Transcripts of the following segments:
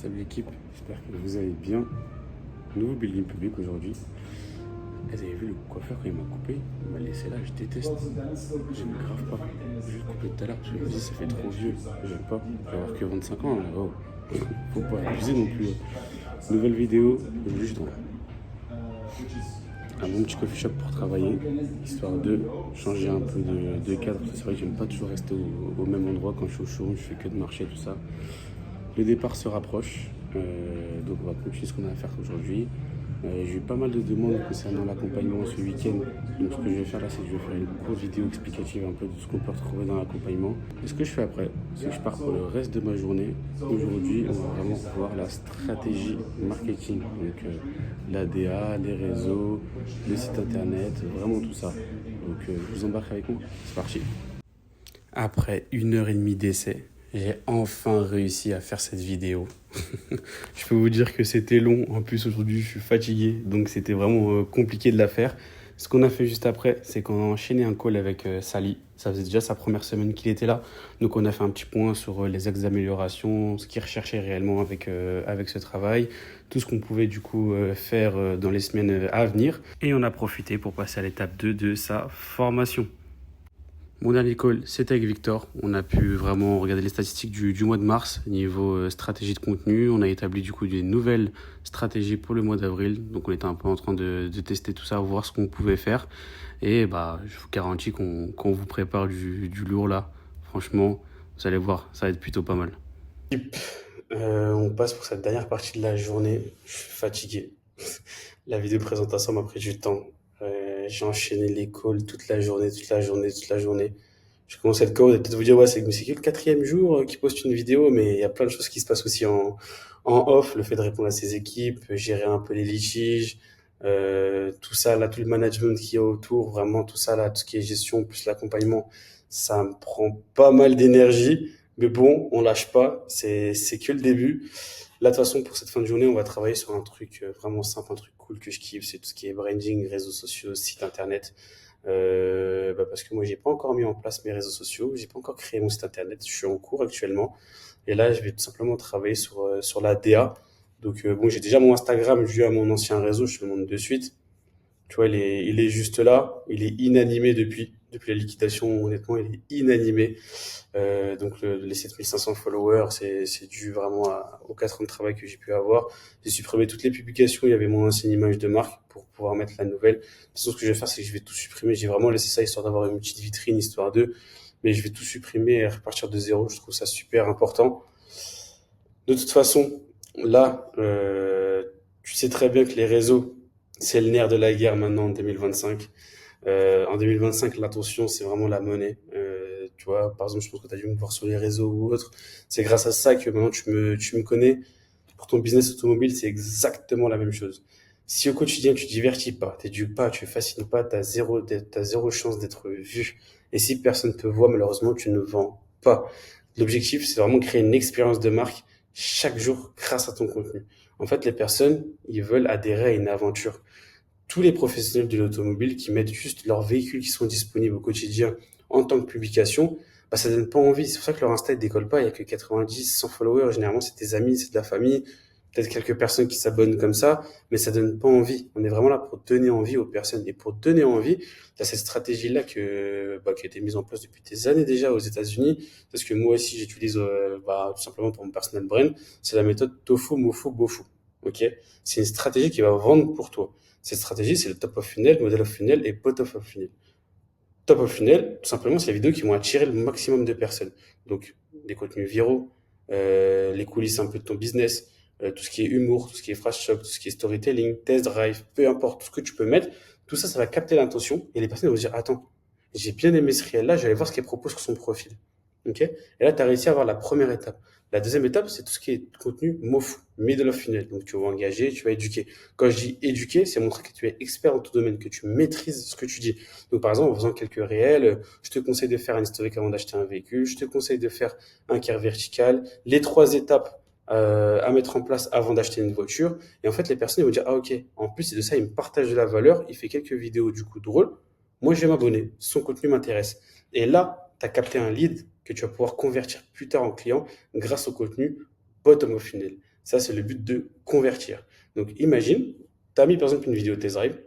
Salut l'équipe, j'espère que vous allez bien. Nouveau building public aujourd'hui. Vous avez vu le coiffeur quand il m'a coupé, il m'a laissé là, je déteste. J'aime grave pas. J'ai coupé tout à l'heure parce que je me dis ça fait trop vieux. J'aime pas. Je vais avoir que 25 ans là. Oh. Faut pas abuser non plus. Nouvelle vidéo, aujourd'hui je dois un bon petit coffee shop pour travailler, histoire de changer un peu de cadre. C'est vrai que j'aime pas toujours rester au même endroit quand je suis au showroom, je fais que de marcher, tout ça. Le départ se rapproche, donc on va continuer ce qu'on a à faire aujourd'hui. J'ai eu pas mal de demandes concernant l'accompagnement ce week-end. Donc ce que je vais faire là, c'est que je vais faire une courte vidéo explicative un peu de ce qu'on peut retrouver dans l'accompagnement. Et ce que je fais après, c'est que je pars pour le reste de ma journée. Aujourd'hui, on va vraiment voir la stratégie marketing. Donc l'ADA, les réseaux, le site internet, vraiment tout ça. Donc je vous embarque avec moi. C'est parti. Après 1 heure et demie d'essai, j'ai enfin réussi à faire cette vidéo. Je peux vous dire que c'était long. En plus, aujourd'hui, je suis fatigué. Donc, c'était vraiment compliqué de la faire. Ce qu'on a fait juste après, c'est qu'on a enchaîné un call avec Sally. Ça faisait déjà sa première semaine qu'il était là. Donc, on a fait un petit point sur les axes d'amélioration, ce qu'il recherchait réellement avec ce travail, tout ce qu'on pouvait du coup faire dans les semaines à venir. Et on a profité pour passer à l'étape 2 de sa formation. Mon dernier call, c'était avec Victor. On a pu vraiment regarder les statistiques du mois de mars niveau stratégie de contenu. On a établi du coup des nouvelles stratégies pour le mois d'avril. Donc on était un peu en train de tester tout ça, voir ce qu'on pouvait faire. Et bah, je vous garantis qu'on vous prépare du lourd là. Franchement, vous allez voir, ça va être plutôt pas mal. On passe pour cette dernière partie de la journée. Je suis fatigué. La vidéo de présentation m'a pris du temps. J'ai enchaîné les calls toute la journée, toute la journée, toute la journée. Je commence à être KO et peut-être vous dire, ouais, c'est que le quatrième jour qu'il poste une vidéo, mais il y a plein de choses qui se passent aussi en off. Le fait de répondre à ses équipes, gérer un peu les litiges, tout ça, là, tout le management qui est autour, vraiment tout ça, là, tout ce qui est gestion, plus l'accompagnement, ça me prend pas mal d'énergie. Mais bon, on lâche pas, c'est que le début. Là, de toute façon, pour cette fin de journée, on va travailler sur un truc vraiment simple, un truc cool que je kiffe, c'est tout ce qui est branding, réseaux sociaux, site internet. Parce que moi, j'ai pas encore mis en place mes réseaux sociaux, j'ai pas encore créé mon site internet, je suis en cours actuellement. Et là, je vais tout simplement travailler sur la DA. Donc, bon, j'ai déjà mon Instagram dû à mon ancien réseau, je te le montre de suite. Tu vois, il est juste là, il est inanimé depuis la liquidation, honnêtement, il est inanimé. Donc les 7500 followers, c'est dû vraiment aux 4 ans de travail que j'ai pu avoir. J'ai supprimé toutes les publications, il y avait mon ancienne image de marque pour pouvoir mettre la nouvelle. De toute façon, ce que je vais faire, c'est que je vais tout supprimer. J'ai vraiment laissé ça histoire d'avoir une petite vitrine, histoire d'eux. Mais je vais tout supprimer et repartir de zéro. Je trouve ça super important. De toute façon, là, tu sais très bien que les réseaux, c'est le nerf de la guerre maintenant en 2025. En 2025, l'attention, c'est vraiment la monnaie. Tu vois, par exemple, je pense que tu as dû me voir sur les réseaux ou autre. C'est grâce à ça que maintenant tu me connais. Pour ton business automobile, c'est exactement la même chose. Si au quotidien, tu divertis pas, t'éduques pas, tu fascines pas, t'as zéro chance d'être vu. Et si personne te voit, malheureusement, tu ne vends pas. L'objectif, c'est vraiment créer une expérience de marque chaque jour grâce à ton contenu. En fait, les personnes, ils veulent adhérer à une aventure. Tous les professionnels de l'automobile qui mettent juste leurs véhicules qui sont disponibles au quotidien en tant que publication, bah, ça donne pas envie. C'est pour ça que leur Insta ne décolle pas. Il y a que 90, 100 followers. Généralement, c'est tes amis, c'est de la famille. Peut-être quelques personnes qui s'abonnent comme ça, mais ça donne pas envie. On est vraiment là pour donner envie aux personnes. Et pour donner envie, il y a cette stratégie-là qui a été mise en place depuis des années déjà aux États-Unis. Parce que moi aussi, j'utilise tout simplement pour mon personal brand. C'est la méthode TOFU, MOFU, BOFU. Ok? C'est une stratégie qui va vendre pour toi. Cette stratégie, c'est le top of funnel, model of funnel et bottom of funnel. Top of funnel, tout simplement, c'est les vidéos qui vont attirer le maximum de personnes. Donc, des contenus viraux, les coulisses un peu de ton business, tout ce qui est humour, tout ce qui est phrase choc, tout ce qui est storytelling, test drive, peu importe, tout ce que tu peux mettre, tout ça, ça va capter l'intention et les personnes vont se dire, attends, j'ai bien aimé ce réel-là, j'allais voir ce qu'il propose sur son profil. Ok? Et là, tu as réussi à avoir la première étape. La deuxième étape, c'est tout ce qui est contenu MOFU, middle of funnel. Donc, tu vas engager, tu vas éduquer. Quand je dis éduquer, c'est montrer que tu es expert dans ton domaine, que tu maîtrises ce que tu dis. Donc, par exemple, en faisant quelques réels, je te conseille de faire un historique avant d'acheter un véhicule, je te conseille de faire un quart vertical, les 3 étapes à mettre en place avant d'acheter une voiture. Et en fait, les personnes ils vont dire, ah ok, en plus de ça, il me partage de la valeur, il fait quelques vidéos du coup drôles. Moi, je vais m'abonner, son contenu m'intéresse. Et là, tu as capté un lead que tu vas pouvoir convertir plus tard en client grâce au contenu bottom of funnel. Ça, c'est le but de convertir. Donc, imagine, tu as mis par exemple une vidéo test drive,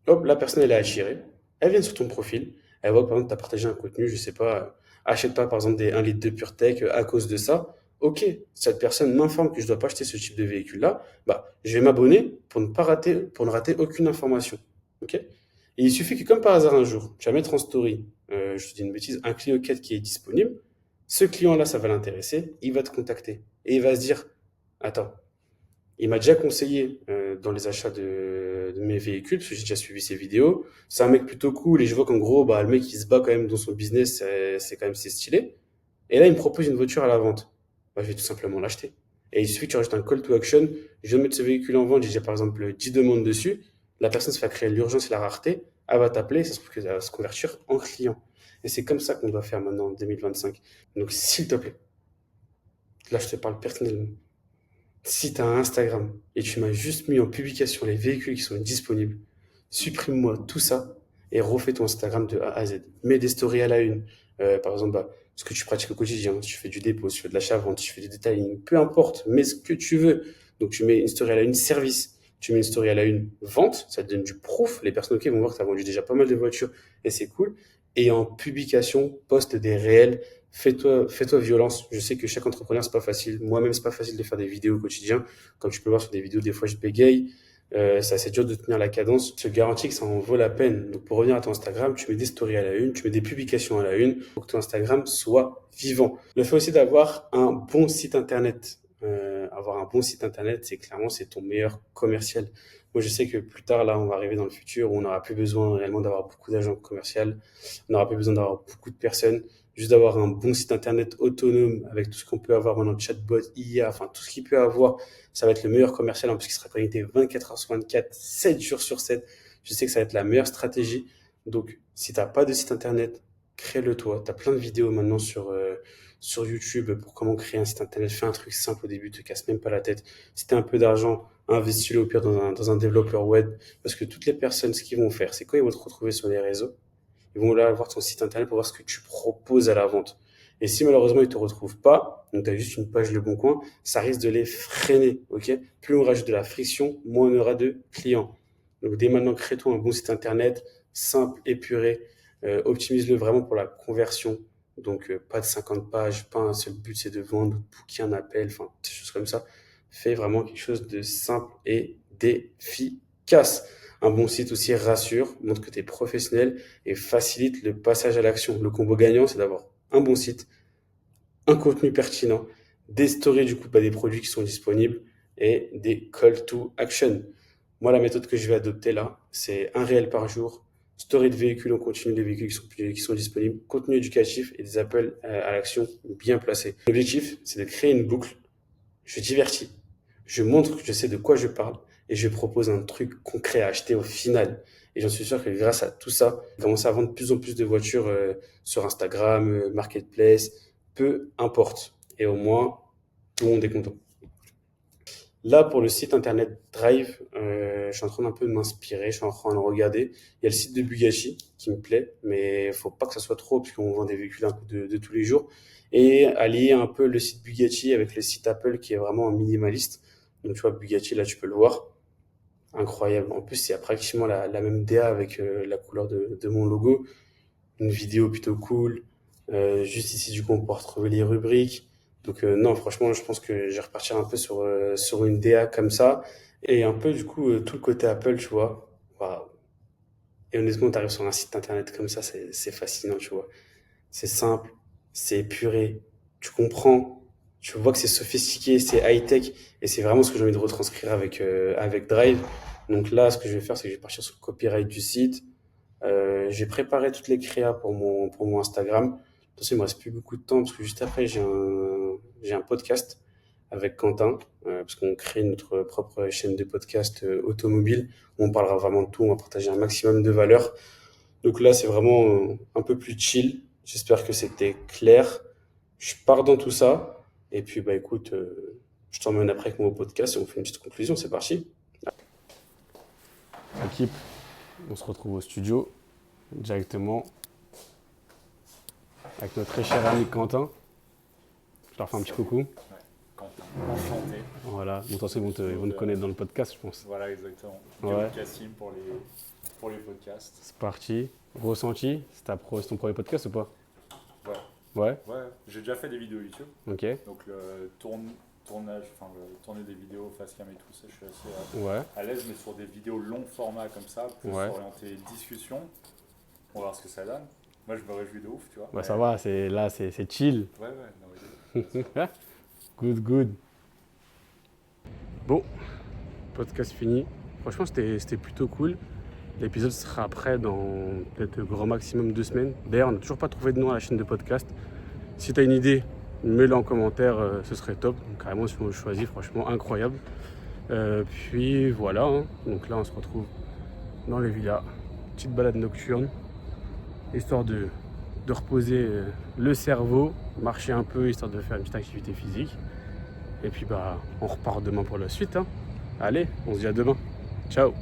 hop, la personne, elle est attirée, elle vient sur ton profil, elle voit par exemple, tu as partagé un contenu, je sais pas, achète pas par exemple 1 litre de PureTech à cause de ça. Ok, cette personne m'informe que je dois pas acheter ce type de véhicule-là, bah, je vais m'abonner pour ne rater aucune information. Ok? Et il suffit que, comme par hasard, un jour, tu vas mettre en story, je te dis une bêtise, un Clio 4 qui est disponible. Ce client-là, ça va l'intéresser, il va te contacter. Et il va se dire, attends, il m'a déjà conseillé dans les achats de mes véhicules, parce que j'ai déjà suivi ses vidéos. C'est un mec plutôt cool et je vois qu'en gros, bah, le mec il se bat quand même dans son business, c'est quand même c'est stylé. Et là, il me propose une voiture à la vente. Bah, je vais tout simplement l'acheter. Et il suffit que tu rajoutes un call to action. Je viens de mettre ce véhicule en vente, j'ai déjà par exemple 10 demandes dessus. La personne se fait créer l'urgence et la rareté. Elle va t'appeler, ça se trouve qu'elle va se convertir en client. Et c'est comme ça qu'on doit faire maintenant en 2025. Donc, s'il te plaît, là, je te parle personnellement. Si tu as un Instagram et tu m'as juste mis en publication les véhicules qui sont disponibles, supprime-moi tout ça et refais ton Instagram de A à Z. Mets des stories à la une. Par exemple, bah, ce que tu pratiques au quotidien. Si tu fais du dépôt, si tu fais de l'achat-vente, si tu fais du detailing, peu importe, mets ce que tu veux. Donc tu mets une story à la une service, tu mets une story à la une vente, ça te donne du proof. Les personnes OK vont voir que tu as vendu déjà pas mal de voitures et c'est cool. Et en publication, poste des réels. Fais-toi violence. Je sais que chaque entrepreneur, c'est pas facile. Moi-même, c'est pas facile de faire des vidéos au quotidien. Comme tu peux voir sur des vidéos, des fois, je bégaye. C'est assez dur de tenir la cadence. Je te garantis que ça en vaut la peine. Donc, pour revenir à ton Instagram, tu mets des stories à la une, tu mets des publications à la une pour que ton Instagram soit vivant. Le fait aussi d'avoir un bon site internet. Avoir un bon site internet, c'est clairement, c'est ton meilleur commercial. Moi, je sais que plus tard, là, on va arriver dans le futur où on n'aura plus besoin réellement d'avoir beaucoup d'agents commerciaux. On n'aura plus besoin d'avoir beaucoup de personnes. Juste d'avoir un bon site internet autonome avec tout ce qu'on peut avoir maintenant, chatbot, IA, enfin tout ce qu'il peut avoir, ça va être le meilleur commercial en plus qui sera connecté 24 heures sur 24, 7 jours sur 7. Je sais que ça va être la meilleure stratégie. Donc, si tu n'as pas de site internet, crée-le toi. Tu as plein de vidéos maintenant sur YouTube pour comment créer un site internet. Fais un truc simple au début, te casse même pas la tête. Si tu as un peu d'argent, investis-le au pire dans un développeur web. Parce que toutes les personnes, ce qu'ils vont faire, c'est quand ils vont te retrouver sur les réseaux, ils vont là voir ton site internet pour voir ce que tu proposes à la vente. Et si malheureusement ils ne te retrouvent pas, donc tu as juste une page Le Bon Coin, ça risque de les freiner. Ok? Plus on rajoute de la friction, moins on aura de clients. Donc dès maintenant, crée-toi un bon site internet, simple, épuré, optimise-le vraiment pour la conversion. Donc pas de 50 pages, pas un seul but c'est de vendre, booker un appel, enfin des choses comme ça. Fais vraiment quelque chose de simple et d'efficace. Un bon site aussi rassure, montre que tu es professionnel et facilite le passage à l'action. Le combo gagnant, c'est d'avoir un bon site, un contenu pertinent, des stories du coup, pas des produits qui sont disponibles et des call to action. Moi, la méthode que je vais adopter là, c'est un réel par jour, story de véhicules en continu, des véhicules qui sont disponibles, contenu éducatif et des appels à l'action bien placés. L'objectif, c'est de créer une boucle. Je divertis, je montre que je sais de quoi je parle et je propose un truc concret à acheter au final. Et j'en suis sûr que grâce à tout ça, je commence à vendre de plus en plus de voitures sur Instagram, Marketplace, peu importe. Et au moins, tout le monde est content. Là, pour le site internet Drive, je suis en train un peu de m'inspirer, je suis en train de regarder. Il y a le site de Bugatti qui me plaît, mais il faut pas que ça soit trop, puisqu'on vend des véhicules un peu de tous les jours. Et allier un peu le site Bugatti avec le site Apple qui est vraiment un minimaliste. Donc tu vois, Bugatti, là, tu peux le voir. Incroyable. En plus, il y a pratiquement la même DA avec la couleur de mon logo. Une vidéo plutôt cool. Juste ici, du coup, on peut retrouver les rubriques. Donc, non, franchement, je pense que je vais repartir un peu sur une DA comme ça. Et un peu, du coup, tout le côté Apple, tu vois. Waouh. Et honnêtement, tu arrives sur un site internet comme ça, c'est fascinant, tu vois. C'est simple, c'est épuré, tu comprends, tu vois que c'est sophistiqué, c'est high-tech, et c'est vraiment ce que j'ai envie de retranscrire avec Drive. Donc là, ce que je vais faire, c'est que je vais partir sur le copyright du site. J'ai préparé toutes les créas pour mon Instagram. De toute façon, il me reste plus beaucoup de temps parce que juste après, j'ai un podcast avec Quentin, parce qu'on crée notre propre chaîne de podcast automobile où on parlera vraiment de tout, on va partager un maximum de valeur. Donc là, c'est vraiment un peu plus chill. J'espère que c'était clair. Je pars dans tout ça. Et puis, bah écoute, je t'emmène après avec mon podcast et on fait une petite conclusion. C'est parti. Équipe, on se retrouve au studio directement avec notre très cher ami Quentin. Je leur fais un petit coucou. Quentin, enchanté. Voilà, bon, de toute façon, ils vont te connaître dans le podcast, je pense. Voilà, exactement. Ouais. Cassim pour les podcasts. C'est parti. Ressenti, c'est ton premier podcast ou pas? Ouais. Ouais. Ouais, j'ai déjà fait des vidéos YouTube. Ok. Donc le tournage, enfin le tourner des vidéos facecam et tout ça, je suis assez Ouais. à l'aise, mais sur des vidéos long format comme ça, plus orienté discussion, on va voir ce que ça donne. Moi je me réjouis de ouf, tu vois. Bah ça va, c'est chill. Ouais, non, mais... Good. Bon, podcast fini. Franchement, c'était plutôt cool. L'épisode sera prêt dans peut-être grand maximum 2 semaines. D'ailleurs, on n'a toujours pas trouvé de nom à la chaîne de podcast. Si tu as une idée, mets-le en commentaire, ce serait top. Donc, carrément, si on le choisit, franchement, incroyable. Puis voilà, hein. Donc là, on se retrouve dans les villas. Petite balade nocturne, histoire de reposer le cerveau, marcher un peu, histoire de faire une petite activité physique. Et puis, on repart demain pour la suite, hein. Allez, on se dit à demain. Ciao.